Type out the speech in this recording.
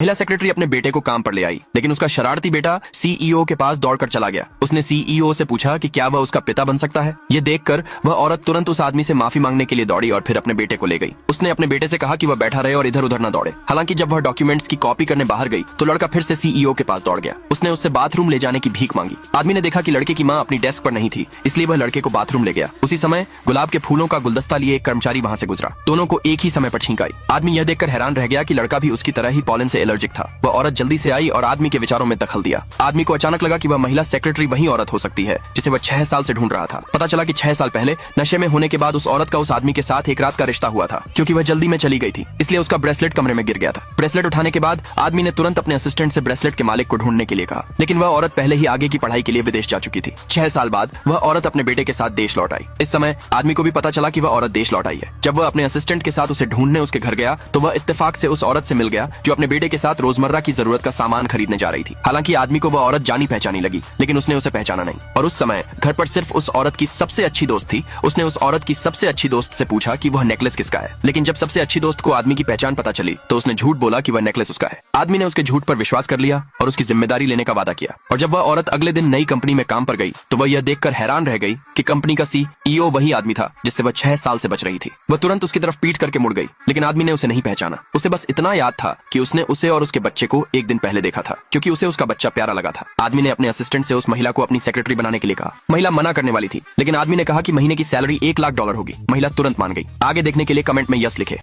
महिला सेक्रेटरी अपने बेटे को काम पर ले आई, लेकिन उसका शरारती बेटा सीईओ के पास दौड़कर चला गया। उसने सीईओ से पूछा कि क्या वह उसका पिता बन सकता है। ये देखकर वह औरत तुरंत उस आदमी से माफी मांगने के लिए दौड़ी और फिर अपने बेटे को ले गई। उसने अपने बेटे से कहा कि वह बैठा रहे और इधर उधर न दौड़े। हालांकि जब वह डॉक्यूमेंट्स की कॉपी करने बाहर गई तो लड़का फिर से सीईओ के पास दौड़ गया। उसने उससे बाथरूम ले जाने की भीख मांगी। आदमी ने देखा कि लड़के की माँ अपनी डेस्क पर नहीं थी, इसलिए वह लड़के को बाथरूम ले गया। उसी समय गुलाब के फूलों का गुलदस्ता लिए एक कर्मचारी वहां से गुजरा। दोनों को एक ही समय पर छींक आई। आदमी यह देखकर हैरान रह गया कि लड़का भी उसकी तरह ही पॉलन से एलर्जिक था। वह औरत जल्दी से आई और आदमी के विचारों में दखल दिया। आदमी को अचानक लगा कि वह महिला सेक्रेटरी वही औरत हो सकती है जिसे वह 6 साल से ढूंढ रहा था। पता चला कि 6 साल पहले नशे में होने के बाद उस औरत का उस आदमी के साथ एक रात का रिश्ता हुआ था। क्योंकि वह जल्दी में चली गई थी, इसलिए उसका ब्रेसलेट कमरे में गिर गया था। ब्रेसलेट उठाने के बाद आदमी ने तुरंत अपने असिस्टेंट से ब्रेसलेट के मालिक को ढूंढने के लिए कहा, लेकिन वह औरत पहले ही आगे की पढ़ाई के लिए विदेश जा चुकी थी। 6 साल बाद वह औरत अपने बेटे के साथ देश लौट आई। इस समय आदमी को भी पता चला कि वह औरत देश लौट आई है। जब वह अपने असिस्टेंट के साथ उसे ढूंढने उसके घर गया तो वह इत्तेफाक से उस औरत से मिल गया जो अपने बेटे के साथ रोजमर्रा की जरूरत का सामान खरीदने जा रही थी। हालांकि आदमी को वह औरत जानी पहचानी लगी, लेकिन उसने उसे पहचाना नहीं। और उस समय घर पर सिर्फ उस औरत की सबसे अच्छी दोस्त थी। उसने उस औरत की सबसे अच्छी दोस्त से पूछा कि वह नेकलेस किसका है, लेकिन जब सबसे अच्छी दोस्त को आदमी की पहचान पता चली तो उसने झूठ बोला कि वह नेकलेस उसका है। आदमी ने उसके झूठ पर विश्वास कर लिया और उसकी जिम्मेदारी लेने का वादा किया। और जब वह औरत अगले दिन नई कंपनी में काम पर गई तो वह यह देखकर हैरान रह गई कि कंपनी का सीईओ वही आदमी था जिससे वह 6 साल से बच रही थी। वह तुरंत उसकी तरफ पीट करके मुड़ गई, लेकिन आदमी ने उसे नहीं पहचाना। उसे बस इतना याद था कि उसने उसे और उसके बच्चे को एक दिन पहले देखा था, क्योंकि उसे उसका बच्चा प्यारा लगा था। आदमी ने अपने असिस्टेंट से उस महिला को अपनी सेक्रेटरी बनाने के लिए कहा। महिला मना करने वाली थी, लेकिन आदमी ने कहा कि महीने की सैलरी $1 लाख होगी। महिला तुरंत मान गई। आगे देखने के लिए कमेंट में यस लिखे।